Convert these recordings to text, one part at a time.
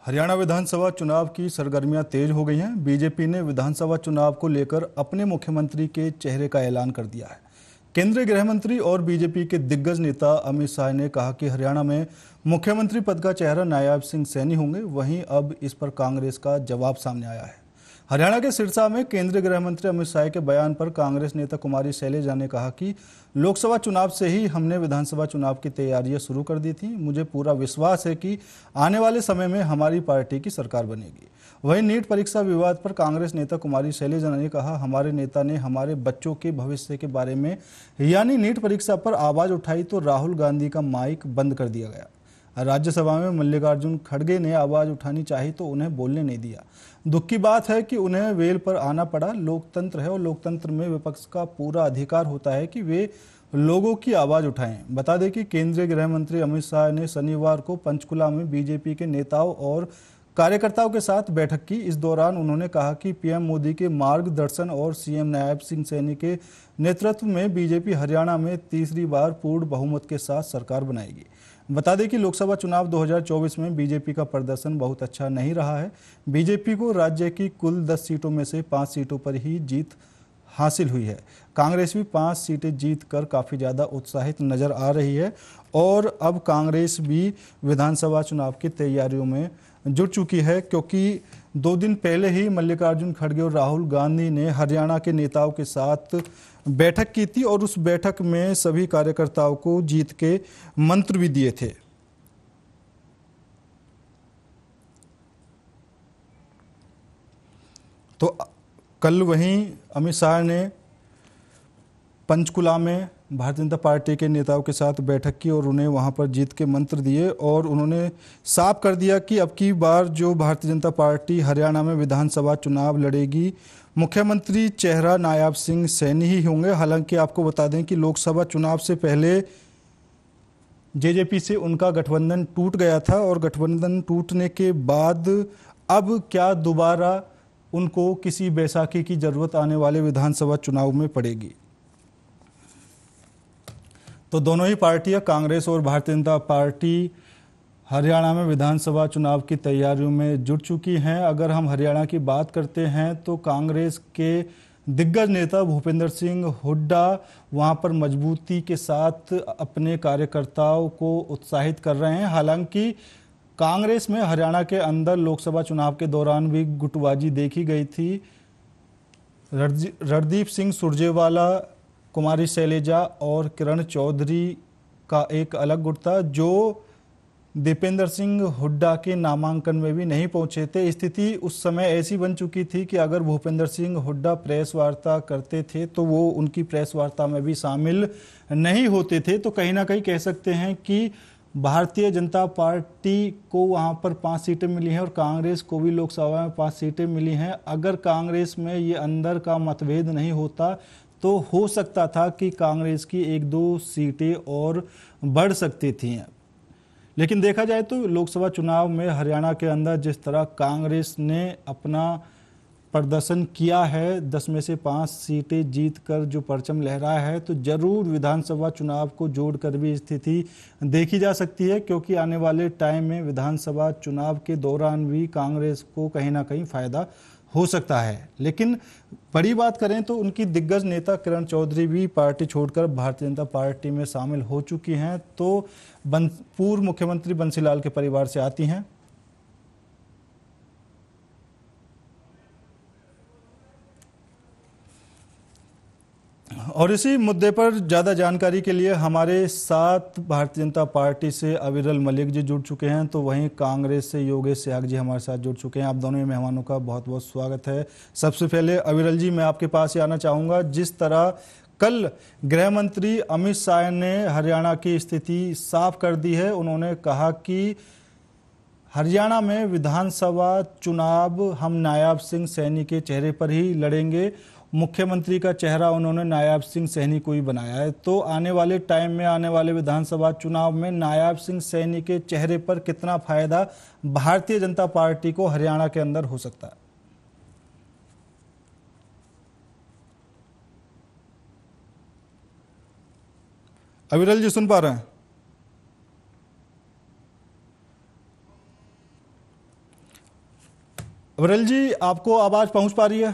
हरियाणा विधानसभा चुनाव की सरगर्मियां तेज हो गई हैं। बीजेपी ने विधानसभा चुनाव को लेकर अपने मुख्यमंत्री के चेहरे का ऐलान कर दिया है। केंद्रीय गृह मंत्री और बीजेपी के दिग्गज नेता अमित शाह ने कहा कि हरियाणा में मुख्यमंत्री पद का चेहरा नायब सिंह सैनी होंगे। वहीं अब इस पर कांग्रेस का जवाब सामने आया है। हरियाणा के सिरसा में केंद्रीय गृह मंत्री अमित शाह के बयान पर कांग्रेस नेता कुमारी शैलजा ने कहा कि लोकसभा चुनाव से ही हमने विधानसभा चुनाव की तैयारियां शुरू कर दी थी। मुझे पूरा विश्वास है कि आने वाले समय में हमारी पार्टी की सरकार बनेगी। वहीं नीट परीक्षा विवाद पर कांग्रेस नेता कुमारी शैलजा ने कहा, हमारे नेता ने हमारे बच्चों के भविष्य के बारे में यानी नीट परीक्षा पर आवाज उठाई तो राहुल गांधी का माइक बंद कर दिया गया। राज्यसभा में मल्लिकार्जुन खड़गे ने आवाज उठानी चाहिए तो उन्हें बोलने नहीं दिया। दुख की बात है कि उन्हें वेल पर आना पड़ा। लोकतंत्र है और लोकतंत्र में विपक्ष का पूरा अधिकार होता है कि वे लोगों की आवाज उठाएं। बता दें कि केंद्रीय गृह मंत्री अमित शाह ने शनिवार को पंचकुला में बीजेपी के नेताओं और कार्यकर्ताओं के साथ बैठक की। इस दौरान उन्होंने कहा कि पीएम मोदी के मार्गदर्शन और सीएम नायब सिंह सैनी के नेतृत्व में बीजेपी हरियाणा में तीसरी बार पूर्ण बहुमत के साथ सरकार बनाएगी। बता दें कि लोकसभा चुनाव 2024 में बीजेपी का प्रदर्शन बहुत अच्छा नहीं रहा है। बीजेपी को राज्य की कुल 10 सीटों में से 5 सीटों पर ही जीत हासिल हुई है। कांग्रेस भी 5 सीटें जीत कर काफ़ी ज़्यादा उत्साहित नजर आ रही है और अब कांग्रेस भी विधानसभा चुनाव की तैयारियों में जुट चुकी है, क्योंकि 2 दिन पहले ही मल्लिकार्जुन खड़गे और राहुल गांधी ने हरियाणा के नेताओं के साथ बैठक की थी और उस बैठक में सभी कार्यकर्ताओं को जीत के मंत्र भी दिए थे। तो कल वहीं अमित शाह ने पंचकुला में भारतीय जनता पार्टी के नेताओं के साथ बैठक की और उन्हें वहां पर जीत के मंत्र दिए और उन्होंने साफ कर दिया कि अब की बार जो भारतीय जनता पार्टी हरियाणा में विधानसभा चुनाव लड़ेगी, मुख्यमंत्री चेहरा नायब सिंह सैनी ही होंगे। हालांकि आपको बता दें कि लोकसभा चुनाव से पहले जेजेपी से उनका गठबंधन टूट गया था और गठबंधन टूटने के बाद अब क्या दोबारा उनको किसी बैसाखी की जरूरत आने वाले विधानसभा चुनाव में पड़ेगी। तो दोनों ही पार्टियां, कांग्रेस और भारतीय जनता पार्टी, हरियाणा में विधानसभा चुनाव की तैयारियों में जुट चुकी हैं। अगर हम हरियाणा की बात करते हैं तो कांग्रेस के दिग्गज नेता भूपेंद्र सिंह हुड्डा वहां पर मजबूती के साथ अपने कार्यकर्ताओं को उत्साहित कर रहे हैं। हालांकि कांग्रेस में हरियाणा के अंदर लोकसभा चुनाव के दौरान भी गुटबाजी देखी गई थी। रणदीप सिंह सुरजेवाला, कुमारी शैलजा और किरण चौधरी का एक अलग गुट था जो दीपेंद्र सिंह हुड्डा के नामांकन में भी नहीं पहुंचे थे। स्थिति उस समय ऐसी बन चुकी थी कि अगर भूपेंद्र सिंह हुड्डा प्रेस वार्ता करते थे तो वो उनकी प्रेस वार्ता में भी शामिल नहीं होते थे। तो कहीं ना कहीं कह सकते हैं कि भारतीय जनता पार्टी को वहां पर 5 सीटें मिली हैं और कांग्रेस को भी लोकसभा में 5 सीटें मिली हैं। अगर कांग्रेस में ये अंदर का मतभेद नहीं होता तो हो सकता था कि कांग्रेस की 1-2 सीटें और बढ़ सकती थीं। लेकिन देखा जाए तो लोकसभा चुनाव में हरियाणा के अंदर जिस तरह कांग्रेस ने अपना प्रदर्शन किया है, 10 में से 5 सीटें जीतकर जो परचम लहराया है, तो जरूर विधानसभा चुनाव को जोड़कर भी स्थिति देखी जा सकती है, क्योंकि आने वाले टाइम में विधानसभा चुनाव के दौरान भी कांग्रेस को कहीं ना कहीं फायदा हो सकता है। लेकिन बड़ी बात करें तो उनकी दिग्गज नेता किरण चौधरी भी पार्टी छोड़कर भारतीय जनता पार्टी में शामिल हो चुकी हैं। तो पूर्व मुख्यमंत्री बंसीलाल के परिवार से आती हैं। और इसी मुद्दे पर ज़्यादा जानकारी के लिए हमारे साथ भारतीय जनता पार्टी से अविरल मलिक जी जुड़ चुके हैं, तो वहीं कांग्रेस से योगेश याग जी हमारे साथ जुड़ चुके हैं। आप दोनों ही मेहमानों का बहुत बहुत स्वागत है। सबसे पहले अविरल जी, मैं आपके पास ही आना चाहूँगा। जिस तरह कल गृह मंत्री अमित शाह ने हरियाणा की स्थिति साफ कर दी है, उन्होंने कहा कि हरियाणा में विधानसभा चुनाव हम नायब सिंह सैनी के चेहरे पर ही लड़ेंगे। मुख्यमंत्री का चेहरा उन्होंने नायब सिंह सैनी को ही बनाया है। तो आने वाले टाइम में, आने वाले विधानसभा चुनाव में नायब सिंह सैनी के चेहरे पर कितना फायदा भारतीय जनता पार्टी को हरियाणा के अंदर हो सकता है? अविरल जी सुन पा रहे हैं? विरल जी, आपको आवाज पहुंच पा रही है?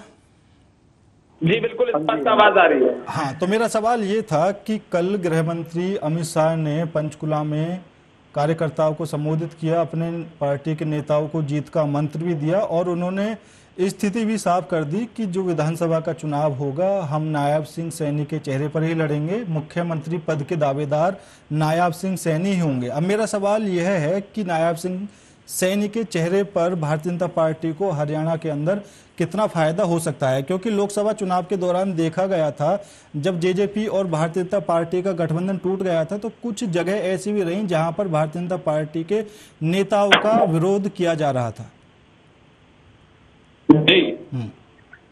जी बिल्कुल स्पष्ट आवाज आ रही है। हाँ, तो मेरा सवाल ये था कि कल गृह मंत्री अमित शाह ने पंचकुला में कार्यकर्ताओं को संबोधित किया, अपने पार्टी के नेताओं को जीत का मंत्र भी दिया और उन्होंने स्थिति भी साफ कर दी कि जो विधानसभा का चुनाव होगा हम नायब सिंह सैनी के चेहरे पर ही लड़ेंगे, मुख्यमंत्री पद के दावेदार नायब सिंह सैनी ही होंगे। अब मेरा सवाल यह है कि नायब सिंह सैनी के चेहरे पर भारतीय जनता पार्टी को हरियाणा के अंदर कितना फायदा हो सकता है, क्योंकि लोकसभा चुनाव के दौरान देखा गया था जब जेजेपी और भारतीय जनता पार्टी का गठबंधन टूट गया था तो कुछ जगह ऐसी भी रही जहां पर भारतीय जनता पार्टी के नेताओं का विरोध किया जा रहा था। जी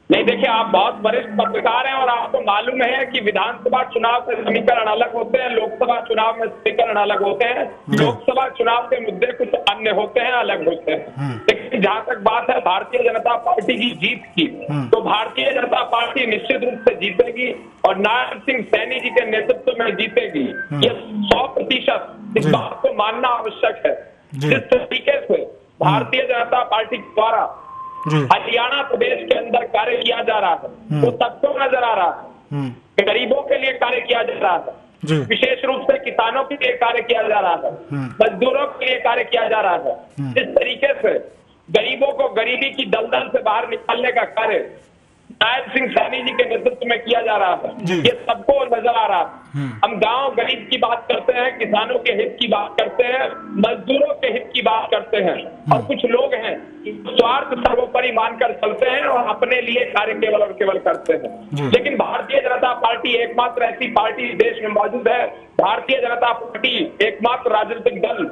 नहीं, देखिए आप बहुत वरिष्ठ पत्रकार हैं और आपको मालूम है कि विधानसभा चुनाव के समीकरण अलग होते हैं, लोकसभा चुनाव में समीकरण अलग होते हैं। लोकसभा चुनाव के मुद्दे कुछ अन्य होते हैं, अलग होते हैं। लेकिन जहां तक बात है भारतीय जनता पार्टी की जीत की, तो भारतीय जनता पार्टी निश्चित रूप से जीतेगी और नायब सिंह सैनी जी के नेतृत्व में जीतेगी। ये 100% इस बात को मानना आवश्यक है। जिस तरीके से भारतीय जनता पार्टी द्वारा हरियाणा प्रदेश के अंदर कार्य किया जा रहा है वो सबको नजर आ रहा है। गरीबों के लिए कार्य किया जा रहा है, विशेष रूप से किसानों के लिए कार्य किया जा रहा है, मजदूरों के लिए कार्य किया जा रहा है। इस तरीके से गरीबों को गरीबी की दलदल से बाहर निकालने का कार्य नायब सिंह सैनी जी के नेतृत्व में किया जा रहा है। ये सबको नजर आ रहा है। हम गांव गरीब की बात करते हैं, किसानों के हित की बात करते हैं, मजदूरों के हित की बात करते हैं और कुछ लोग हैं स्वार्थ सर्वोपरि मानकर चलते हैं और अपने लिए कार्य केवल और केवल करते हैं। लेकिन भारतीय जनता पार्टी एकमात्र ऐसी पार्टी देश में मौजूद है, भारतीय जनता पार्टी एकमात्र राजनीतिक दल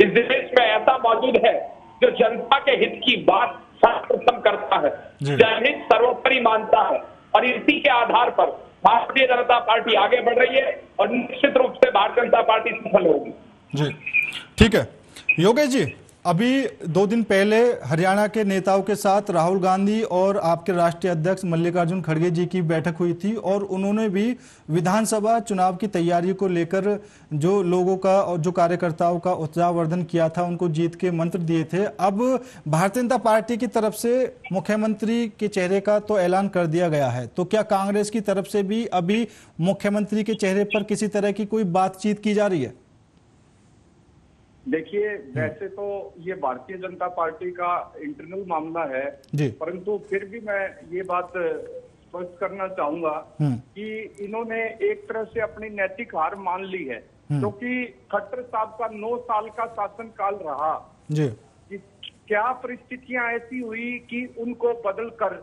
इस देश में ऐसा मौजूद है जो जनता के हित की बात सर्वप्रथम करता है, जनहित सर्वोपरि मानता है और इसी के आधार पर भारतीय जनता पार्टी आगे बढ़ रही है और निश्चित रूप से भारतीय जनता पार्टी सफल होगी। जी ठीक है योगेश जी, अभी 2 दिन पहले हरियाणा के नेताओं के साथ राहुल गांधी और आपके राष्ट्रीय अध्यक्ष मल्लिकार्जुन खड़गे जी की बैठक हुई थी और उन्होंने भी विधानसभा चुनाव की तैयारी को लेकर जो लोगों का और जो कार्यकर्ताओं का उत्साहवर्धन किया था, उनको जीत के मंत्र दिए थे। अब भारतीय जनता पार्टी की तरफ से मुख्यमंत्री के चेहरे का तो ऐलान कर दिया गया है, तो क्या कांग्रेस की तरफ से भी अभी मुख्यमंत्री के चेहरे पर किसी तरह की कोई बातचीत की जा रही है? देखिए, वैसे तो ये भारतीय जनता पार्टी का इंटरनल मामला है, परंतु फिर भी मैं ये बात स्पष्ट करना चाहूंगा कि इन्होंने एक तरह से अपनी नैतिक हार मान ली है, क्योंकि खट्टर साहब का 9 साल का शासनकाल रहा। कि क्या परिस्थितियां ऐसी हुई कि उनको बदल कर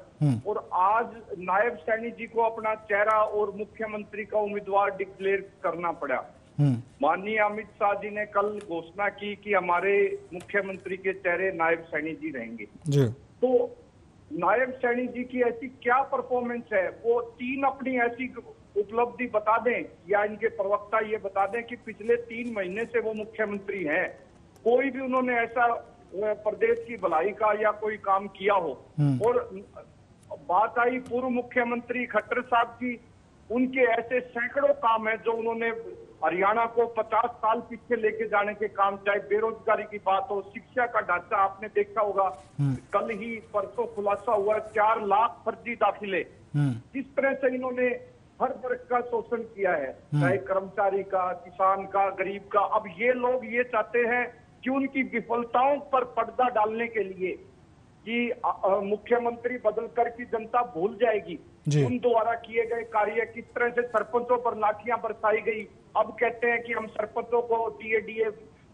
और आज नायब सैनी जी को अपना चेहरा और मुख्यमंत्री का उम्मीदवार डिक्लेयर करना पड़ा। माननीय अमित शाह जी ने कल घोषणा की कि हमारे मुख्यमंत्री के चेहरे नायब सैनी जी रहेंगे। तो नायब सैनी जी की ऐसी क्या परफॉर्मेंस है, वो 3 अपनी ऐसी उपलब्धि बता दें या इनके प्रवक्ता ये बता दें कि पिछले 3 महीने से वो मुख्यमंत्री हैं, कोई भी उन्होंने ऐसा प्रदेश की भलाई का या कोई काम किया हो। और बात आई पूर्व मुख्यमंत्री खट्टर साहब की, उनके ऐसे सैकड़ों काम है जो उन्होंने हरियाणा को 50 साल पीछे लेके जाने के काम, चाहे बेरोजगारी की बात हो, शिक्षा का ढांचा आपने देखा होगा, कल ही परसों खुलासा हुआ 4 लाख फर्जी दाखिले। किस तरह से इन्होंने हर वर्ग का शोषण किया है, चाहे कर्मचारी का, किसान का, गरीब का। अब ये लोग ये चाहते हैं कि उनकी विफलताओं पर पर्दा डालने के लिए कि मुख्यमंत्री बदल कर की जनता भूल जाएगी उन द्वारा किए गए कार्य। किस तरह से सरपंचों पर लाठियां बरसाई गई, अब कहते हैं कि हम सरपंचों को टीएडीए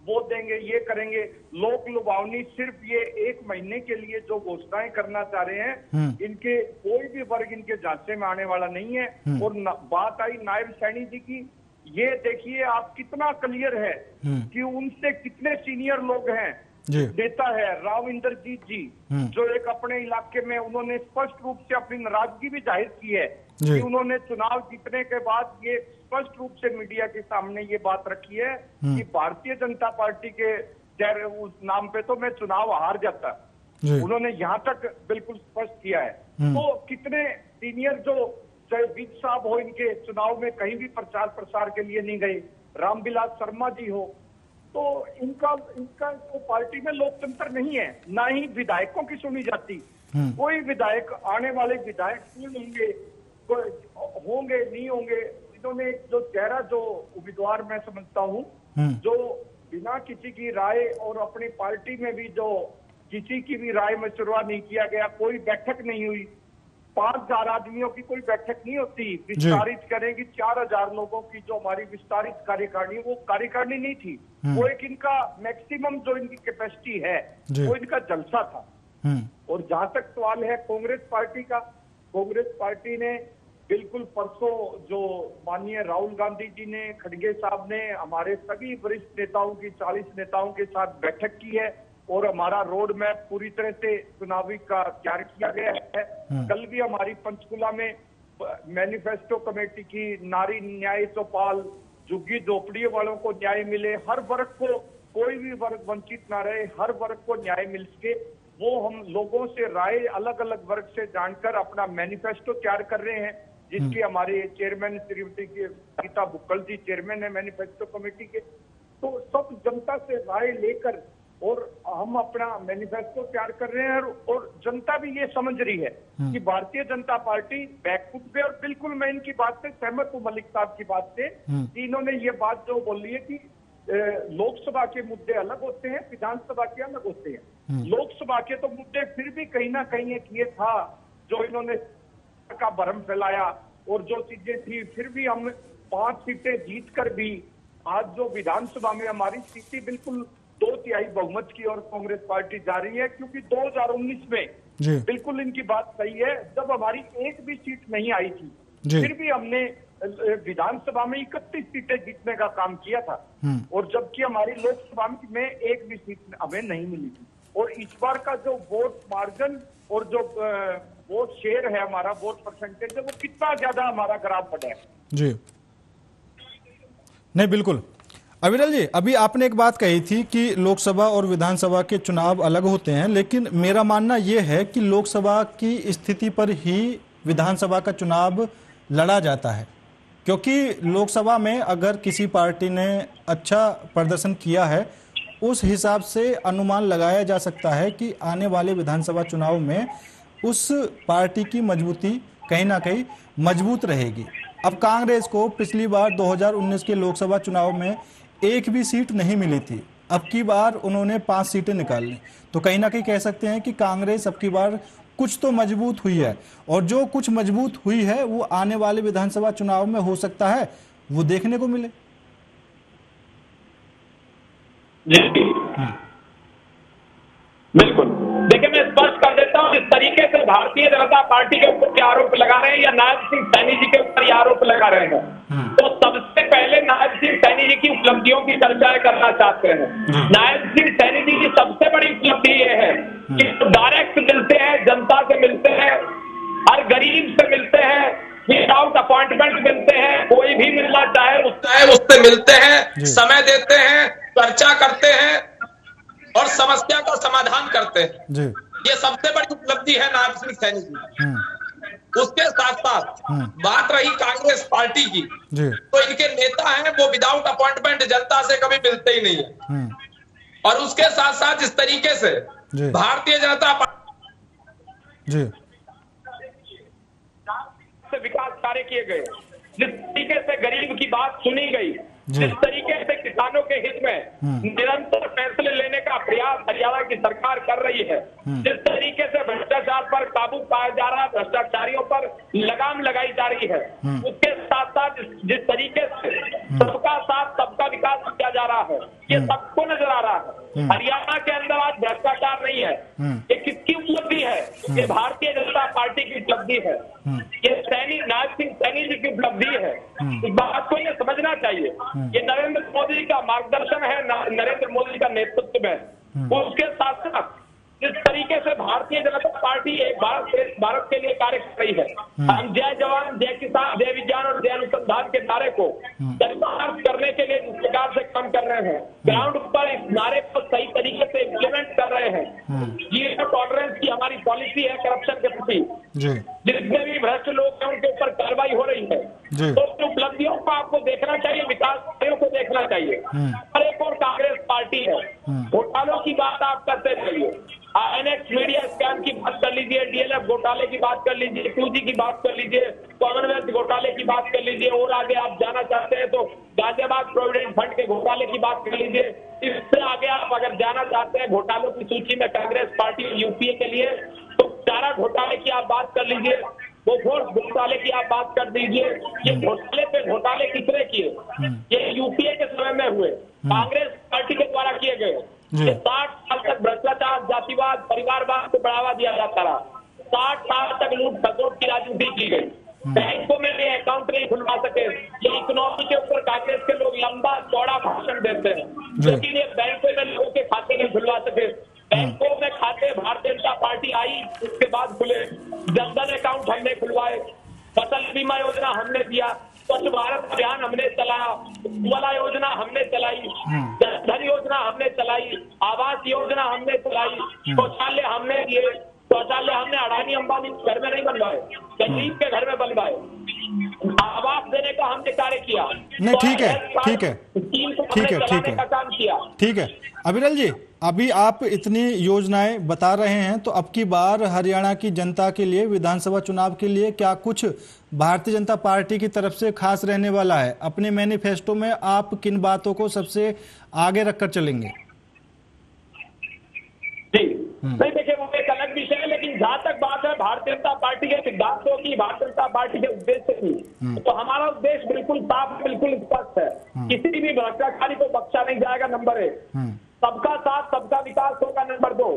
वोट देंगे, ये करेंगे। लोक लुभावनी सिर्फ ये 1 महीने के लिए जो घोषणाएं करना चाह रहे हैं, इनके कोई भी वर्ग इनके झांसे में आने वाला नहीं है। और बात आई नायब सैनी जी की, ये देखिए आप कितना क्लियर है कि उनसे कितने सीनियर लोग हैं। नेता है राव इंद्रजीत जी, जो एक अपने इलाके में उन्होंने स्पष्ट रूप से अपनी नाराजगी भी जाहिर की है कि उन्होंने चुनाव जीतने के बाद ये स्पष्ट रूप से मीडिया के सामने ये बात रखी है कि भारतीय जनता पार्टी के चेहरे उस नाम पे तो मैं चुनाव हार जाता। उन्होंने यहाँ तक बिल्कुल स्पष्ट किया है। तो कितने सीनियर, जो चाहे विज साहब हो, इनके चुनाव में कहीं भी प्रचार प्रसार के लिए नहीं गए, रामविलास शर्मा जी हो, तो इनका तो पार्टी में लोकतंत्र नहीं है, ना ही विधायकों की सुनी जाती। कोई विधायक, आने वाले विधायक होंगे नहीं होंगे, इन्होंने जो चेहरा, जो उम्मीदवार मैं समझता हूँ, जो बिना किसी की राय और अपनी पार्टी में भी जो किसी की भी राय मशवरा नहीं किया गया, कोई बैठक नहीं हुई, 5,000 आदमियों की कोई बैठक नहीं होती, विस्तारित करेंगी 4,000 लोगों की जो हमारी विस्तारित कार्यकारिणी, वो कार्यकारिणी नहीं थी, वो एक इनका मैक्सिमम जो इनकी कैपेसिटी है वो इनका जलसा था। और जहां तक सवाल है कांग्रेस पार्टी का, कांग्रेस पार्टी ने बिल्कुल परसों जो माननीय राहुल गांधी जी ने, खड़गे साहब ने हमारे सभी वरिष्ठ नेताओं की, 40 नेताओं के साथ बैठक की है और हमारा रोड मैप पूरी तरह से चुनावी का तैयार किया गया है। कल भी हमारी पंचकुला में मैनिफेस्टो कमेटी की, नारी न्याय चौपाल, झुग्गी झोपड़ी वालों को न्याय मिले, हर वर्ग को, कोई भी वर्ग वंचित ना रहे, हर वर्ग को न्याय मिल सके, वो हम लोगों से राय अलग अलग वर्ग से जानकर अपना मैनिफेस्टो तैयार कर रहे हैं, जिसकी हमारे चेयरमैन श्रीमती गीता बुक्कल जी चेयरमैन है मैनिफेस्टो कमेटी के। तो सब जनता से राय लेकर और हम अपना मैनिफेस्टो तैयार कर रहे हैं, और जनता भी ये समझ रही है कि भारतीय जनता पार्टी बैकफुट पे, और बिल्कुल मैं इनकी बात से सहमत हूँ, मलिक साहब की बात से, कि इन्होंने ये बात जो बोली है कि लोकसभा के मुद्दे अलग होते हैं, विधानसभा के अलग होते हैं। लोकसभा के तो मुद्दे फिर भी कहीं ना कहीं एक ये था जो इन्होंने का भ्रम फैलाया, और जो चीजें थी, फिर भी हम 5 सीटें जीत कर भी आज जो विधानसभा में हमारी स्थिति बिल्कुल 2/3 बहुमत की और कांग्रेस पार्टी जा रही है, क्योंकि 2019 में बिल्कुल इनकी बात सही है, जब हमारी एक भी सीट नहीं आई थी, फिर भी हमने विधानसभा में 31 सीटें जीतने का काम किया था, और जबकि हमारी लोकसभा में एक भी सीट हमें नहीं मिली थी। और इस बार का जो वोट मार्जिन और जो वोट शेयर है, हमारा वोट परसेंटेज है, वो कितना ज्यादा हमारा ग्राफ बढ़ा है। जी नहीं, बिल्कुल। अविरल जी, अभी आपने एक बात कही थी कि लोकसभा और विधानसभा के चुनाव अलग होते हैं, लेकिन मेरा मानना यह है कि लोकसभा की स्थिति पर ही विधानसभा का चुनाव लड़ा जाता है, क्योंकि लोकसभा में अगर किसी पार्टी ने अच्छा प्रदर्शन किया है, उस हिसाब से अनुमान लगाया जा सकता है कि आने वाले विधानसभा चुनाव में उस पार्टी की मजबूती कहीं ना कहीं मजबूत रहेगी। अब कांग्रेस को पिछली बार 2019 के लोकसभा चुनाव में एक भी सीट नहीं मिली थी, अब की बार उन्होंने 5 सीटें निकाल ली, तो कहीं ना कहीं कह सकते हैं कि कांग्रेस अब की बार कुछ तो मजबूत हुई है, और जो कुछ मजबूत हुई है वो आने वाले विधानसभा चुनाव में हो सकता है वो देखने को मिले। बिल्कुल, देखिए मैं स्पष्ट कर देता हूँ, जिस तरीके से भारतीय जनता पार्टी के ऊपर आरोप लगा रहे हैं या नायब सिंह सैनी जी के ऊपर आरोप लगा रहे हैं, तो सबसे पहले नायब सिंह सैनी जी की उपलब्धियों की चर्चा करना चाहते हैं। नायब सिंह सैनी जी की सबसे बड़ी उपलब्धि ये है कि डायरेक्ट मिलते हैं, जनता से मिलते हैं, हर गरीब से मिलते हैं, विदाउट अपॉइंटमेंट मिलते हैं, कोई भी मिलना चाहे उससे मिलते हैं, समय देते हैं, चर्चा करते हैं और समस्या का समाधान करते हैं। ये सबसे बड़ी उपलब्धि है नायब सिंह सैनी जी। उसके साथ साथ बात रही कांग्रेस पार्टी की, तो इनके नेता हैं वो विदाउट अपॉइंटमेंट जनता से कभी मिलते ही नहीं है, और उसके साथ साथ जिस तरीके से भारतीय जनता पार्टी से विकास कार्य किए गए, जिस तरीके से गरीब की बात सुनी गई, जिस तरीके से किसानों के हित में निरंतर फैसले लेने का प्रयास हरियाणा की सरकार कर रही है, जिस तरीके से भ्रष्टाचार पर काबू पाया जा रहा है, भ्रष्टाचारियों पर लगाम लगाई जा रही है, उसके साथ साथ जिस तरीके से सबका साथ सबका विकास किया जा रहा है, ये सबको नजर आ रहा है। हरियाणा के अंदर आज भ्रष्टाचार नहीं है, ये किसकी उपलब्धि है? ये भारतीय जनता पार्टी की उपलब्धि है, ये नायब सिंह सैनी जी की उपलब्धि है। इस बात को ये समझना चाहिए, ये नरेंद्र मोदी जी का मार्गदर्शन है, नरेंद्र मोदी जी का नेतृत्व है। उसके साथ साथ जिस तरीके से भारतीय जनता पार्टी एक भारत के लिए कार्य कर रही है। हम जय जवान, जय किसान, जय विज्ञान और जय अनुसंधान के नारे को चरितार्थ करने के लिए जिस प्रकार से काम कर रहे हैं, ग्राउंड पर इस नारे को सही तरीके से इम्प्लीमेंट कर रहे हैं। जीरो टॉलरेंस की हमारी पॉलिसी है करप्शन के प्रति। जितने भी भ्रष्ट लोग हैं उनके ऊपर कार्रवाई हो रही है। तो उपलब्धियों को आपको देखना चाहिए, विकास कार्यों को देखना चाहिए। और एक और कांग्रेस पार्टी है, घोटालों की बात आप करते रहिए। एनएक्स मीडिया स्कैम की बात कर लीजिए, डीएलएफ घोटाले की बात कर लीजिए, 2G की बात कर लीजिए, कॉमनवेल्थ घोटाले की बात कर लीजिए, और आगे आप जाना चाहते हैं तो गाजियाबाद प्रोविडेंट फंड के घोटाले की बात कर लीजिए। इससे आगे आप अगर जाना चाहते हैं घोटालों की सूची में कांग्रेस पार्टी यूपीए के लिए, तो चारा घोटाले की आप बात कर लीजिए, बोफोर्स घोटाले की आप बात कर दीजिए। ये घोटाले पे घोटाले कितने किए, ये यूपीए के समय में हुए, कांग्रेस पार्टी के द्वारा किए गए। 60 साल तक भ्रष्टाचार, जातिवाद, परिवारवाद को बढ़ावा दिया जाता रहा। 60 साल तक लूट खसोट की राजनीति की गई। बैंकों में भी अकाउंट नहीं खुलवा सके। ये इकोनॉमी के ऊपर कांग्रेस के लोग लंबा चौड़ा भाषण देते हैं, लेकिन ये बैंकों में लोगों के खाते नहीं खुलवा सके। बैंकों में खाते भारतीय जनता पार्टी आई, उसके बाद खुले। जनधन अकाउंट हमने खुलवाए, फसल बीमा योजना हमने दिया, स्वच्छ भारत अभियान हमने चलाया, उज्ज्वला योजना हमने चलाई, जनधन योजना हमने चलाई, आवास योजना हमने चलाई, शौचालय हमने दिए। शौचालय हमने अडानी अंबानी घर में नहीं बनवाए, गरीब के घर में बनवाए। आवास देने का हमने कार्य किया। नहीं, ठीक है, ठीक है, ठीक है, ठीक है, काम किया। ठीक है। अविरल जी, अभी आप इतनी योजनाएं बता रहे हैं, तो अब की बार हरियाणा की जनता के लिए विधानसभा चुनाव के लिए क्या कुछ भारतीय जनता पार्टी की तरफ से खास रहने वाला है? अपने मैनिफेस्टो में आप किन बातों को सबसे आगे रखकर चलेंगे? जी नहीं, देखिए वो एक अलग विषय है, लेकिन जहां तक बात है भारतीय जनता पार्टी के सिद्धांतों की, भारतीय जनता पार्टी के उद्देश्य की, तो हमारा उद्देश्य बिल्कुल साफ, बिल्कुल स्पष्ट है। किसी भी भ्रष्टाचारी को बख्शा नहीं जाएगा, नंबर 1। सबका साथ, सबका विकास होगा, नंबर 2।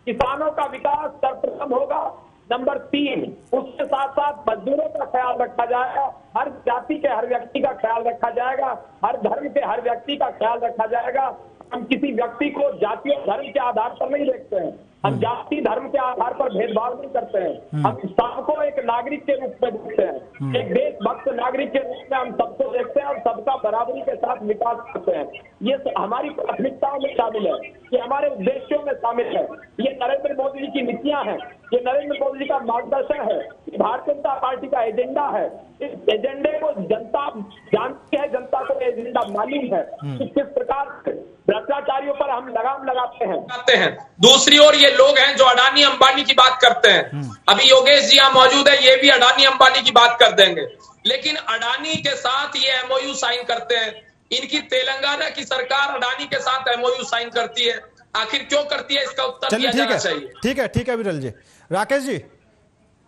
किसानों का विकास सर्वप्रथम होगा, नंबर 3। उसके साथ साथ मजदूरों का ख्याल रखा जाएगा, हर जाति के हर व्यक्ति का ख्याल रखा जाएगा, हर धर्म के हर व्यक्ति का ख्याल रखा जाएगा। हम किसी व्यक्ति को जाति और धर्म के आधार पर नहीं देखते हैं, हम जाति धर्म के आधार पर भेदभाव नहीं करते हैं। हम सबको एक नागरिक के रूप में देखते हैं, एक देशभक्त नागरिक के रूप में हम सबको देखते हैं और सबका बराबरी के साथ विकास करते हैं। ये हमारी प्राथमिकताओं में शामिल है, ये हमारे उद्देश्यों में शामिल है। ये नरेंद्र मोदी जी की नीतियां हैं, ये नरेंद्र मोदी जी का मार्गदर्शन है, भारतीय जनता पार्टी का एजेंडा है। इस एजेंडे को जनता जानती है, जनता को एजेंडा मालूम है कि किस प्रकार से भ्रष्टाचारियों पर हम लगाम लगाते हैं। दूसरी ओर ये लोग हैं जो अडानी अंबानी की बात करते हैं। अभी योगेश जी यहाँ मौजूद है, ये भी अडानी अंबानी की बात कर देंगे, लेकिन अडानी के साथ ये MOU साइन करते हैं। इनकी तेलंगाना की सरकार अडानी के साथ MOU साइन करती है, आखिर क्यों करती है, इसका उत्तर दिया जाना चाहिए। ठीक है, ठीक है विरल जी। राकेश जी,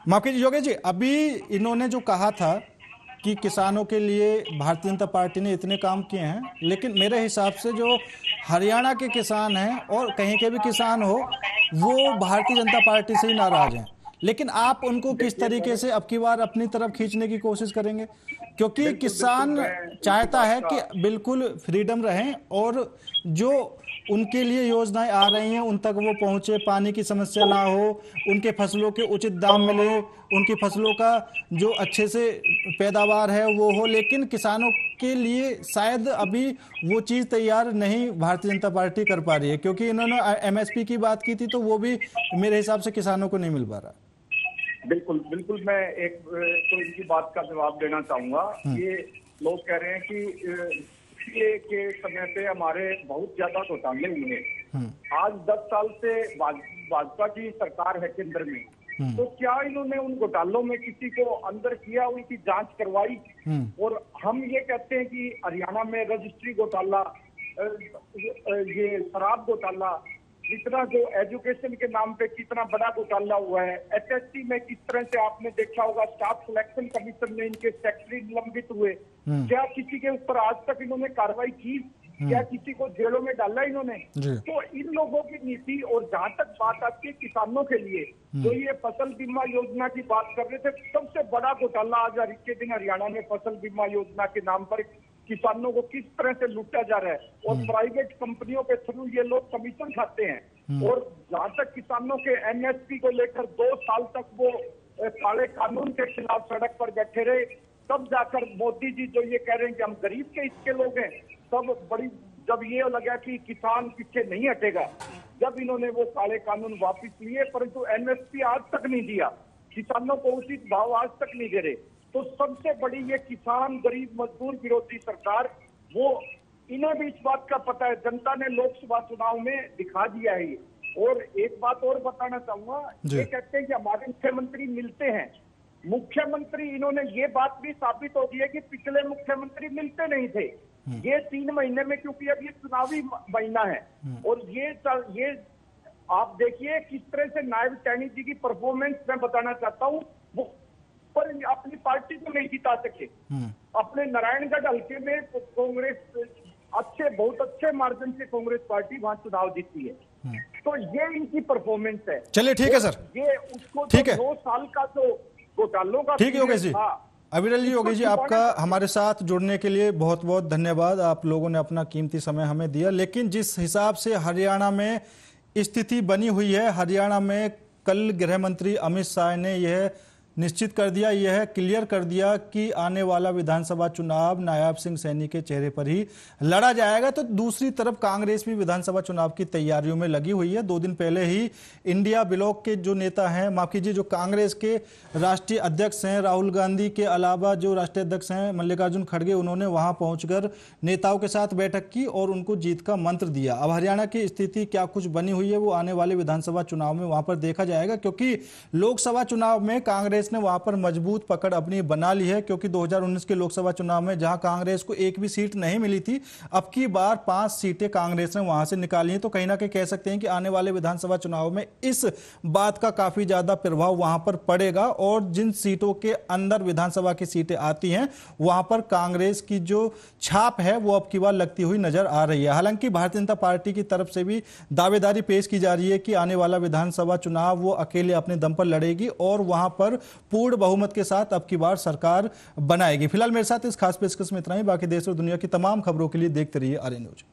माफ कीजिए, योगेश जी, अभी इन्होंने जो कहा था कि किसानों के लिए भारतीय जनता पार्टी ने इतने काम किए हैं, लेकिन मेरे हिसाब से जो हरियाणा के किसान हैं और कहीं के भी किसान हो, वो भारतीय जनता पार्टी से ही नाराज हैं। लेकिन आप उनको किस तरीके से अब की बार अपनी तरफ खींचने की कोशिश करेंगे? क्योंकि किसान चाहता है कि बिल्कुल फ्रीडम रहें और जो उनके लिए योजनाएं आ रही हैं उन तक वो पहुंचे, पानी की समस्या ना हो, उनके फसलों के उचित दाम मिले, उनकी फसलों का जो अच्छे से पैदावार है वो हो। लेकिन किसानों के लिए शायद अभी वो चीज़ तैयार नहीं भारतीय जनता पार्टी कर पा रही है, क्योंकि इन्होंने MSP की बात की थी तो वो भी मेरे हिसाब से किसानों को नहीं मिल पा रहा। बिल्कुल बिल्कुल, मैं एक तो इनकी बात का जवाब देना चाहूंगा। ये लोग कह रहे हैं कि के समय पे हमारे बहुत ज्यादा घोटाले हुए। आज 10 साल से भाजपा की सरकार है केंद्र में, तो क्या इन्होंने उन घोटालों में किसी को अंदर किया, उनकी जांच करवाई? और हम ये कहते हैं कि हरियाणा में रजिस्ट्री घोटाला, ये शराब घोटाला, इतना जो एजुकेशन के नाम पे कितना बड़ा घोटाला हुआ है। SST में किस तरह से आपने देखा होगा, स्टाफ सिलेक्शन कमीशन में इनके सेक्रेटरी निलंबित हुए। क्या किसी के ऊपर आज तक इन्होंने कार्रवाई की? क्या किसी को जेलों में डाला इन्होंने? तो इन लोगों की नीति। और जहां तक बात आती है किसानों के लिए, तो ये फसल बीमा योजना की बात कर रहे थे, सबसे बड़ा घोटाला आज के दिन हरियाणा में फसल बीमा योजना के नाम पर किसानों को किस तरह से लूटा जा रहा है और प्राइवेट कंपनियों के थ्रू ये लोग कमीशन खाते हैं। और जहां तक किसानों के एमएसपी को लेकर 2 साल तक वो काले कानून के खिलाफ सड़क पर बैठे रहे, तब जाकर मोदी जी जो ये कह रहे हैं कि हम गरीब के इसके लोग हैं, तब बड़ी जब ये लगा कि किसान पीछे नहीं हटेगा, जब इन्होंने वो काले कानून वापस लिए, परंतु एमएसपी आज तक नहीं दिया, किसानों को उचित भाव आज तक नहीं दे रहे। तो सबसे बड़ी ये किसान गरीब मजदूर विरोधी सरकार, वो इन्हें भी इस बात का पता है, जनता ने लोकसभा चुनाव में दिखा दिया है। और एक बात और बताना चाहूंगा, ये कहते हैं कि हमारे मुख्यमंत्री मिलते हैं, मुख्यमंत्री इन्होंने ये बात भी साबित हो गई है कि पिछले मुख्यमंत्री मिलते नहीं थे। ये 3 महीने में, क्योंकि अब ये चुनावी महीना है, और ये आप देखिए किस तरह से नायब सैनी जी की परफॉर्मेंस मैं बताना चाहता हूँ, वो पर अपनी पार्टी को नहीं जिता सके। अपने नारायणगढ़ हल्के में कांग्रेस बहुत अच्छे मार्जिन से कांग्रेस पार्टी वहां चुनाव जीती है। तो ये इनकी परफॉर्मेंस है। चलिए ठीक है सर, ये उसको ठीक है, 2 साल का जो घोटालों का, ठीक है योगेश जी। अविरल जी, योगेश जी, आपका हमारे साथ जुड़ने के लिए बहुत बहुत धन्यवाद। आप लोगों ने अपना कीमती समय हमें दिया। लेकिन जिस हिसाब से हरियाणा में स्थिति बनी हुई है, हरियाणा में कल गृह मंत्री अमित शाह ने यह निश्चित कर दिया, यह क्लियर कर दिया कि आने वाला विधानसभा चुनाव नायब सिंह सैनी के चेहरे पर ही लड़ा जाएगा। तो दूसरी तरफ कांग्रेस भी विधानसभा चुनाव की तैयारियों में लगी हुई है। 2 दिन पहले ही इंडिया ब्लॉक के जो नेता हैं, माफ कीजिए, जो कांग्रेस के राष्ट्रीय अध्यक्ष हैं राहुल गांधी के अलावा जो राष्ट्रीय अध्यक्ष हैं मल्लिकार्जुन खड़गे, उन्होंने वहां पहुंचकर नेताओं के साथ बैठक की और उनको जीत का मंत्र दिया। अब हरियाणा की स्थिति क्या कुछ बनी हुई है वो आने वाले विधानसभा चुनाव में वहां पर देखा जाएगा, क्योंकि लोकसभा चुनाव में कांग्रेस ने वहां पर मजबूत पकड़ अपनी बना ली है। क्योंकि 2019 के लोकसभा चुनाव में जहां कांग्रेस को एक भी सीट नहीं मिली थी, अब की बार 5 सीटें कांग्रेस ने वहां से निकाली हैं। तो कहीं ना कहीं कह सकते हैं कि आने वाले विधानसभा चुनाव में इस बात का काफी ज्यादा प्रभाव वहां पर पड़ेगा, और जिन सीटों के अंदर विधानसभा की सीटें आती हैं वहां पर कांग्रेस की जो छाप है वो अब की बार लगती हुई नजर आ रही है। हालांकि भारतीय जनता पार्टी की तरफ से भी दावेदारी पेश की जा रही है कि आने वाला विधानसभा चुनाव वो अकेले अपने दम पर लड़ेगी और वहां पर पूर्ण बहुमत के साथ अब की बार सरकार बनाएगी। फिलहाल मेरे साथ इस खास पेशकश में इतना ही। बाकी देश और दुनिया की तमाम खबरों के लिए देखते रहिए आर्य न्यूज।